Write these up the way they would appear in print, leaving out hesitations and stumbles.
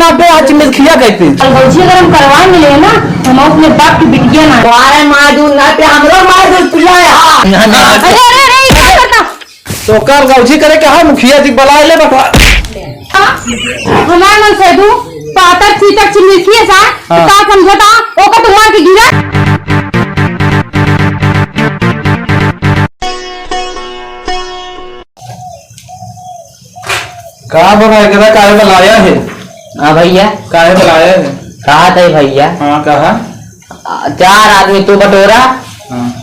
ना पे आज मिर्खिया कहते अलगौजी अगर हम करवा मिले ना हम अपने बाप की बिटिया ना तुम्हारे माजू ना पे हमरो माजू पिया अरे अरे अरे क्या करता तो कर गौजी करे कहा मुखिया जी बुलाए ले बता हमार मन से दू पातर चीतर चिमिरखिए सा का समझता ओका तो मार के गिरा कहा बनाया करा काहे बुलाया है? हाँ भैया काहे बुलाया है? कहा थे भैया हाँ कहा 4 आदमी तू बटोरा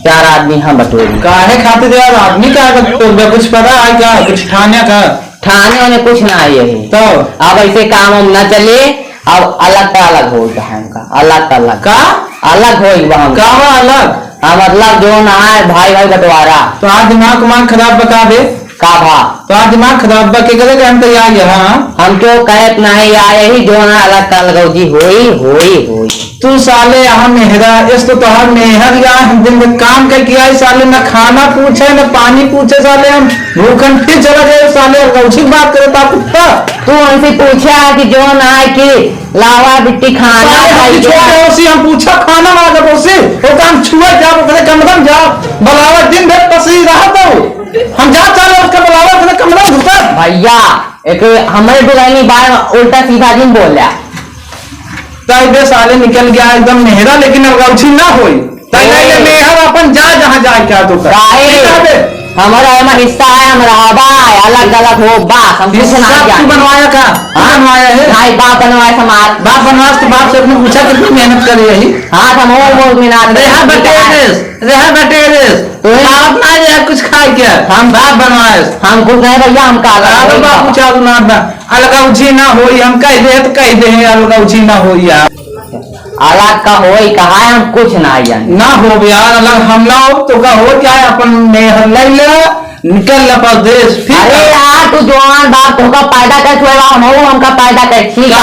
4 आदमी हम बटोरी काहे खाते यार आदमी का तो कुछ पता है क्या कुछ ठाने का ठाने में कुछ ना आई है तो अब ऐसे काम हम न चले अब अलग का अलग हो हमका अलग का अलग का अलग हो का अलग मतलब जो ना है भाई भाई बंटवारा तो आज दिमाग खराब बता दे का भा तो आज दिमाग खराब बके करे हम तैयार है हाँ हम क्यों कहत नहीं आए ही जो ना अलग का अलग जी होई तू साले यहाँ मेहरा इस तो तोहर मेहर या हम दिन में काम कर किया है साले न खाना पूछे न पानी पूछे साले हम भूखन फिर चला गए साले गौछी बात करे ता कुत्ता तू हमसे पूछा कि जो ना है कि लावा बिट्टी खाना हम पूछा खाना मांगा पोसे वो काम छुआ जा अपने कमरा में जा बलावा दिन भर पसी रहा तो हम जा चले उसका बलावा अपने कमरा में घुसा भैया एक हमारे दुल्हनी बार उल्टा सीधा दिन बोल रहा ताई साले निकल गया एकदम मेहरा लेकिन गौछी ना होई ताई मेहर अपन जा जहां जाए क्या तो हमारा हिस्सा है हमारा भाई अलग अलग हो बाप हम बनवाया का बनवाया है भाई बाप बनवाया समाज बाप बनवाया तो बाप से अपने पूछा कितनी मेहनत करी यही हाँ हम और मेहनत बाप ना जाए कुछ खाए क्या हम बाप बनवाए हम कुछ नहीं भैया हम काला बाप पूछा अलग उची ना हो हम कह दे तो कह दे अलग उची ना हो यार अलग का हो कहा है हम कुछ ना ना हो यार अलग हमला हो तो का हो क्या है अपन मेहर निकल ला परदेश अरे यार तू जवान बाप तुमका पैदा कर छोड़ा हम हमका पैदा कर ठीक है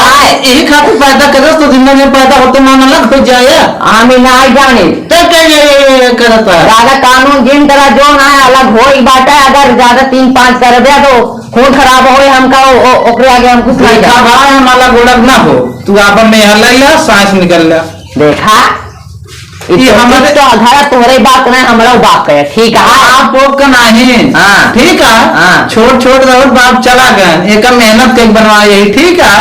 यही खातिर पैदा करे तो जिंदगी में पैदा होते ना अलग हो जाए हम नहीं जाने तो क्या करता है ज्यादा कानून जिन तरह जो ना है अलग हो बाटा अगर ज्यादा 3-5 कर दिया तो खून खराब हो हमका ओकरे आगे हम कुछ नहीं देखा भाई हम अलग उलग ना हो तू अपन में हल्ला ला सांस निकल ला देखा ये हमारे तो आधार तुम्हारे बाप ना हमारा बाप है ठीक है आप का नहीं हाँ ठीक है छोट छोट रहो बाप चला गए एक मेहनत के बनवाए यही ठीक है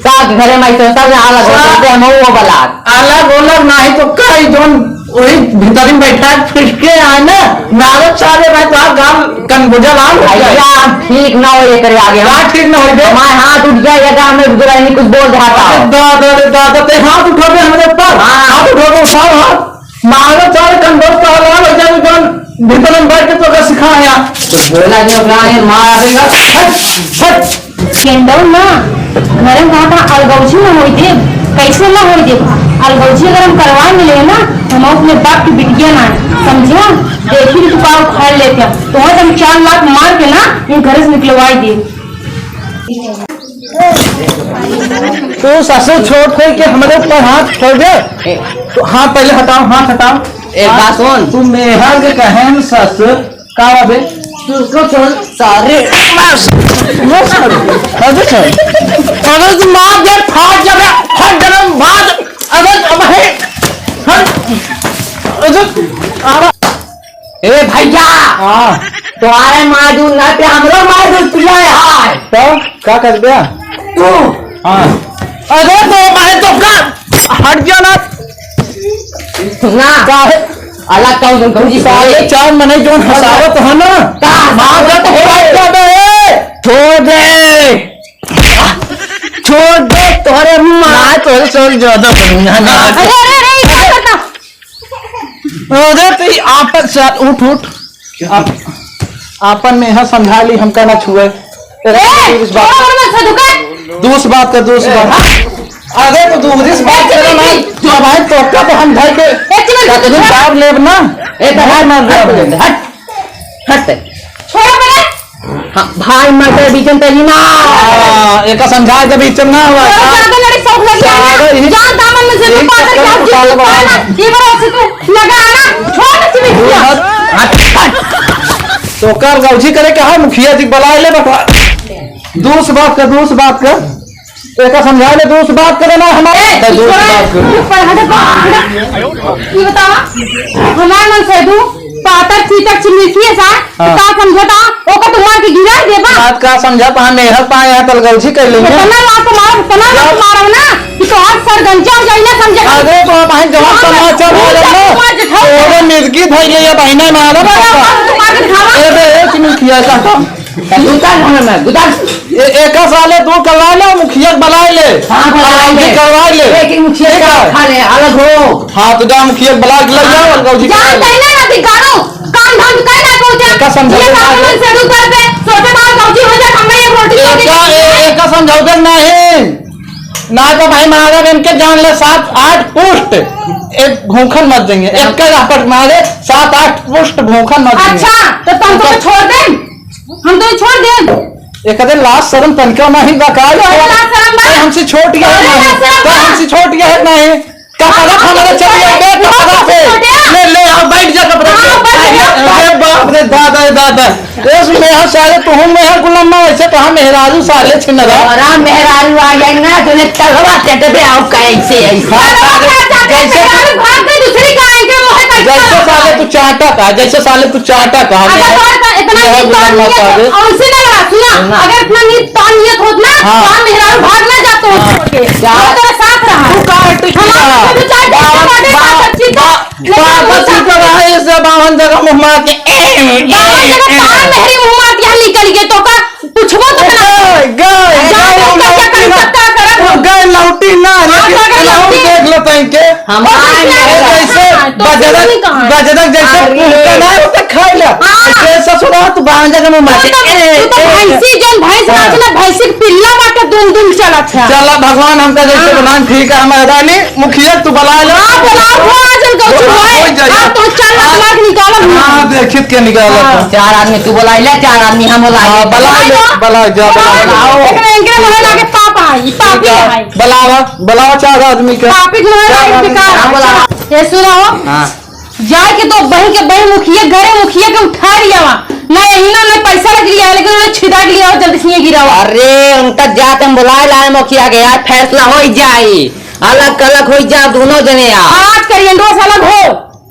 सब घरे में तो सब अलग होते हम वो बलाक अलग अलग नहीं तो कई जोन वही भीतर में बैठा फिर के आए ना नारद सारे मैं तो गांव कनबुझा लाल भैया ठीक ना हो ये करे आगे हां ठीक ना हो हमारे हाथ उठ जाएगा हमें गुजरा नहीं कुछ बोल जाता दादा ते हाथ उठोगे हमारे ऊपर हाथ उठोगे उठाओ हाथ मारो सारे कनबुझ का लाल हो जाए जोन भीतर में बैठ के तो का सिखाया तो बोला जो गाय मार देगा हट केंडो ना घरे वहां का अलगौजी ना होई दे कैसे ना होई दे अलगौजी अगर हम करवा मिले ना हम अपने बाप की बिटिया ना समझिया देखी तो पाव खाड़ लेते हैं तो हम 4 लाख मार के ना ये घर से निकलवाई दे तो ससुर छोड़ खोल के हमारे ऊपर हाथ छोड़ दे तो हाँ पहले हटाओ हाथ हटाओ एक बात सुन तुम मेहर के कहन ससुर का बे उसको छोड़ सारे अगर तुम मार दे फाड़ जावे हर जन्म बाद अगर अब है ए भैया हाँ तुम्हारे माजू ना पे हमरो माजू पिया है तो क्या कर दिया तू हाँ अरे तो मैं तो का हट जाना सुना अलग का उन कौन जी साले 4 महीने जो हसावत है ना का मारत है छोड़ दे तोरे मां तो सोच ज्यादा बढ़िया ना अरे अरे अरे क्या करता अरे तो आपन साथ उठ आपन में है समझा ली हमका ना छुए दूसरी बात कर दूसरी बात अरे तो दूसरी बात करो ना जो भाई टोका तो हम भाई के बाप लेब ना एक हाथ मार हट हट छोड़ मेरे हां भाई मत बीच में तेरी ना एक समझा के बीच में ना हुआ ज्यादा लड़ी शौक लग गया जान दामन में से पाकर क्या ये बड़ा से तू लगा ना छोड़ ना सिर्फ तो कर गौजी करे कहा मुखिया जी बुला ले बता दूसरी बात कर एक समझा ले, दूसरी बात करे ना हमारे दूसरी बात करे। ये बतावा हमार मन से दू पातर चीतर चिमकी है सा का समझता ओका तुम्हार के गिरा देबा बात का समझा पा मेहर पाए यहाँ तलगौजी कर लेंगे। तना ला तो मारो ना कि तो आज सर गंजा हो जाई ना समझे। अरे तो भाई जवाब समाचार हो रहा ओरे मिर्गी धइ ले या बहिना मारा बाबा ए चिमकी ऐसा काम गुदार में गुदार एक साले तू करवा ले, मुखिया बुला ले। हां करवा ले, एक ही मुखिया का खा ले अलग हो। हाँ तो जा मुखिया बुला के ले जाओ अलगौजी जान तैना ना दिखानो काम धाम कर ना पहुंचा का समझा ये काम से दू कर पे सोचे बाल गौजी हो जा हमें एक रोटी एक का समझौता नहीं ना तो भाई महाराज इनके जान ले 7-8 पुष्ट एक भूखन मत देंगे, एक का रापट मारे 7-8 पुष्ट भूखन मत देंगे। अच्छा तो तुम तो छोड़ दे, हम तो छोड़ दे। एक दिन लास्ट शर्म तनका नहीं बकाल हमसे छोट गया है नहीं, तो हमसे छोट गया है नहीं कपड़ा हमारे चलिए कपड़ा से ले आओ बैठ जा कपड़ा से। अरे बाप रे दादा दादा इसमें हम साले तुम में है गुलाम ऐसे तो हम मेहरारू साले छिनरा और मेहरारू आ जाएंगे तूने तलवा टेटे पे आओ कैसे ऐसा जैसे भाग गई दूसरी का आएंगे मोहे जैसे साले तू चाटा का जैसे साले तू चाटा का अगर इतना नीत उनसे ना सुना अगर इतना नीत तानियत होत ना तो मेहरारू भाग ना जातो छोड़ के तेरा साथ रहा तू का टिकी रहा बाबा तो रहा ऐसे 52 जगह मुंह मार के मेहरी मुंह मार के निकल गए तो का पूछबो तो गए लौटी ना देख लो तैके हम जैसे बजरंग जैसे खाई ले ऐसे सुना तू 52 जगह मुंह मार के भैंसी जन भैंस नाचना भैंसी के पिल्ला बाटे दुम चला था। चला भगवान हमका जैसे बनान ठीक है हम रानी मुखिया तू बुला ले तो चल लाख निकाल। हां देखित के निकाल 4 आदमी तू बुला ले 4 आदमी हम बुला बुला जा इनके मोहे लागे पापा ई पापी है बुलावा 4 आदमी के पापी मोहे लागे बेकार ये सुनो हां जाए के तो बहन के बहन मुखिया घरे मुखिया के उठा लिया ना यही ना पैसा लग लिया लेकिन उन्होंने छिदा लिया जल्दी से गिरा। अरे उनका जात हम बुलाए लाए मुखिया के यार फैसला हो जाए अलग अलग हो जा दोनों जने यार आज करियंडो से अलग हो।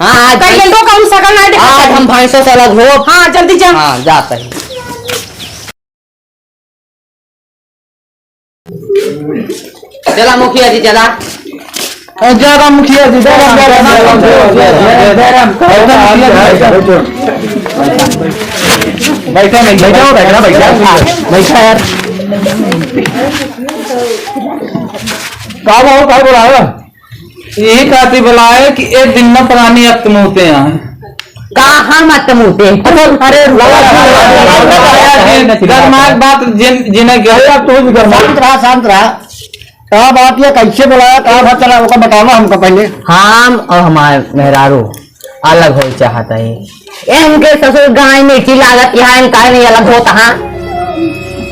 हाँ करियंडो का हम सकल ना देखा आज हम भैंसों से अलग हो। हाँ जल्दी जा। हाँ जाता है चला मुखिया जी चला ज्यादा मुखिया जी बैठा नहीं बैठा यार का बुलाया यही खाती बुलाए कि एक दिन में पुरानी अक्त होते हैं कहाँ मत मुँहते अरे गरमाक बात जिन्हें शांत रहा कहा बात ये कैसे बुलाया कहा बात चला वो बताना हमको पहले। हम और हमारे मेहरारू अलग हो चाहता है इनके ससुर गाय मिर्ची लागत यहाँ इनका नहीं अलग होता। हाँ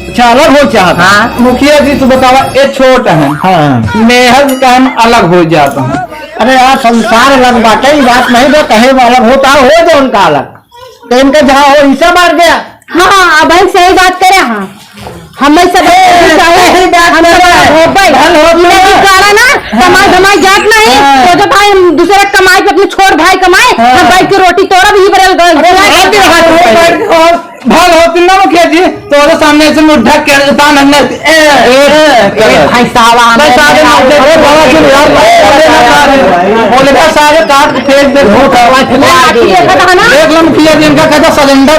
अच्छा अलग हो चाहता। हाँ मुखिया जी तू बतावा ये छोटा है हाँ मेहर का हम अलग हो जाता हूँ। अरे यार संसार अलग बात है बात नहीं तो कहे अलग होता हो तो उनका अलग तो इनका जहाँ हो हिस्सा मार गया। हाँ अब सही बात करे। हाँ हमें सब ना कमाई धमाई जात नहीं तो जब भाई दूसरे कमाई पे अपने छोड़ भाई कमाए भाई की रोटी तोड़ा भी बदल भाग होती ना मुखिया जी तो सामने से मुद्दा बोले सारे काट फेंक दे देख लो मुखिया जी इनका कहता सिलेंडर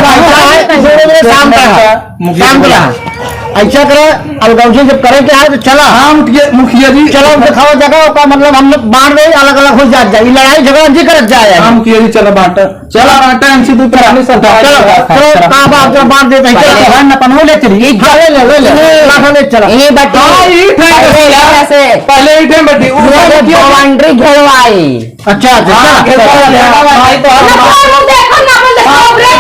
ऐसा करो अलगौजी जब करे के तो चला। हाँ मुखिया जी चलो दिखाओ जगह का मतलब हम लोग बांट रहे अलग अलग हो जाए लड़ाई झगड़ा जी कर जाए। हाँ मुखिया जी चलो बांटा चला बांटा हमसे तू कराने सब चलो कहां बात बांट देते हैं चलो न पनो ले चली ले चलो ये बट्टी ऐसे पहले ही टाइम बट्टी बाउंड्री घेरवाई। अच्छा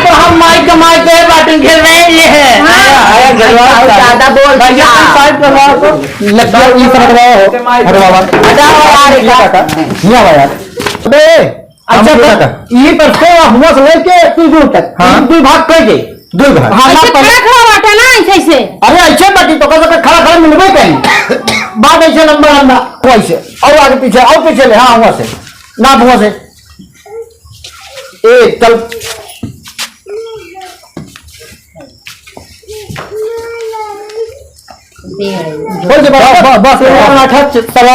हम माइक का माइक पे बाटन खेल रहे हैं ये है ज्यादा बोल अच्छा ये पर हुआ समझ के तू दूर तक दो भाग कर के 2 भाग। खड़ा बाटा ना ऐसे अरे ऐसे बाटी तो खड़ा खड़ा मिलबे कहीं बात ऐसे लंबा लंबा वैसे और आगे पीछे और पीछे ले, हाँ वहां से नाप वहां से एक चल बोल दे बस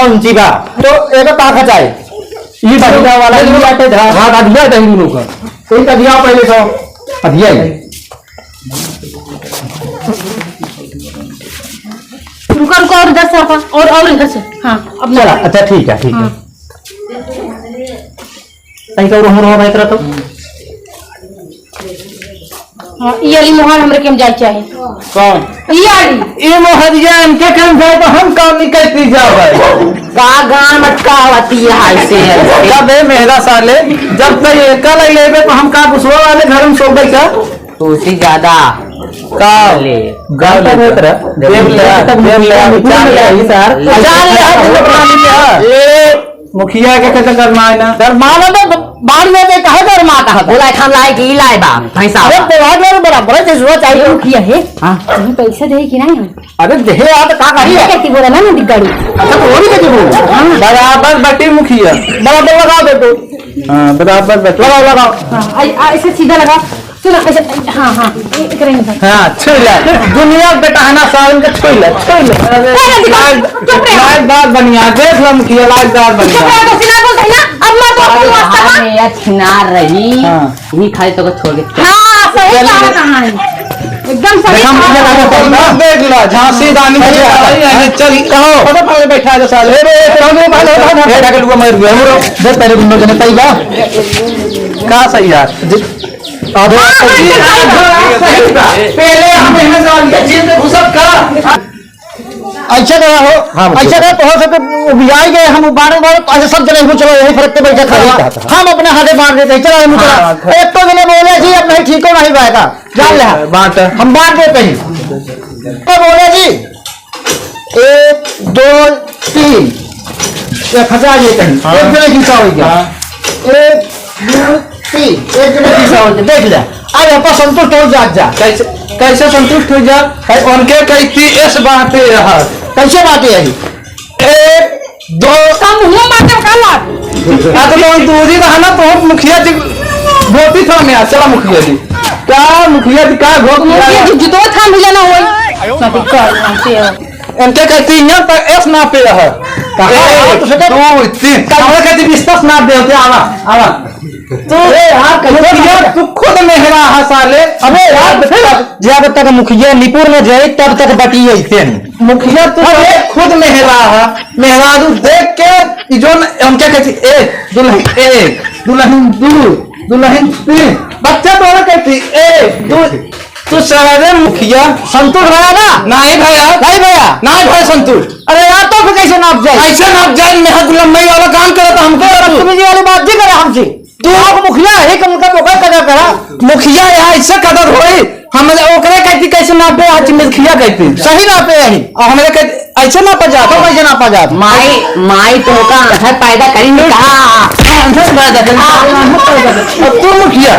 इंची का तो एक ताक खचाए ये बढ़िया वाला ये आटे था हां अधिया दही दोनों का एक अधिया पहले तो अधिया ही रुका रुका और इधर से रुका और इधर से हाँ अब चला अच्छा ठीक है सही का हम रहा इतना तो हाँ ये वाली मोहन हमरे के हम जाए चाहिए कौन ये वाली ये मोहदिया इनके काम जाए तो हम काम निकल पी जाओ का गान मटका होती है ऐसे जब है मेरा साले जब तक ये कल लेबे तो हम का बुसवा वाले घर में सोबे का तो उसी ज्यादा काले गाल ले देव ले चार ले सर ये मुखिया के कैसे करना है ना दरमाना में बाढ़ में कहे दरमा कहा बोला खान लाए कि लाए बा भैंसा अरे तोहार में बराबर है जो चाहिए मुखिया है हां तुम्हें पैसा दे कि नहीं हम अरे देहे आप का कही है कहती बोला ना गाड़ी अच्छा तो वही कहती बोल बराबर बटी मुखिया बराबर लगाओ देखो हां बराबर लगाओ हाँ ऐसे सीधा लगा सुना ऐसे हाँ हाँ करेंगे हां छोड़ दुनिया बेटा है ना सावन का छोड़ लाइटदार बनिया देख लो मुखिया लाइटदार बनिया ये छिनार रही ये खाए तो छोड़ के हाँ सही कहा है एकदम सही देख लो झांसी रानी चल पहले बैठा जा साले तेरे गुंडों के नहीं का सही यार पहले हम अच्छा करा हो अच्छा करा तो हो सके बियाई गए हम बार बार ऐसे सब जने चलो यही फर्क पे बैठा खा हम अपने हाथे बांट देते चलो हम चला एक तो जने बोले जी अब नहीं ठीक हो नहीं पाएगा जान ले बांट हम बांट देते हैं तो बोले जी 1 2 3 ये फंसा देते हैं एक जने खींचा हो गया 1 2 3 एक जने खींचा हो गया देख ले आज अपन संतुष्ट हो जा कैसे संतुष्ट हो जा उनके कहती इस बात रहा कैसे बातें है 1 2 कम हुआ बातें काला तो दूरी रहा ना तो मुखिया जी भोती था मैं चला मुखिया जी क्या मुखिया जी का भोग मुखिया जी जितो था मुझे ना होई इनके कहती यहाँ तक एस ना पे रहा कहती विश्वास ना दे होते आवा तो यार तू खुद मेहरा है साले अबे यार जब तक मुखिया निपुण न जाए तब तक बटी है मुखिया तू खुद मेहरा है मेहरारू देख के जो उनके कहती एक दुल्हन 2 दुल्हन 3 बच्चा तो कहती 1 2 तू सारे मुखिया संतुष्ट रहा ना नहीं भैया नहीं भाई संतुष्ट अरे यार तो फिर कैसे नाप जाए ऐसे नाप जाए मेहनत लंबाई वाला काम करे तो हमको तुम्हें वाली बात जी करे हमसे तू लोग मुखिया है कि उनका मौका कदर करा मुखिया यहाँ ऐसे कदर होई हम ओकरे कहती कैसे नापे आज मुखिया कहती सही नापे यही और हमारे कहती ऐसे नापा जाता कैसे नापा जाता माई तो का है पैदा करेंगे तू मुखिया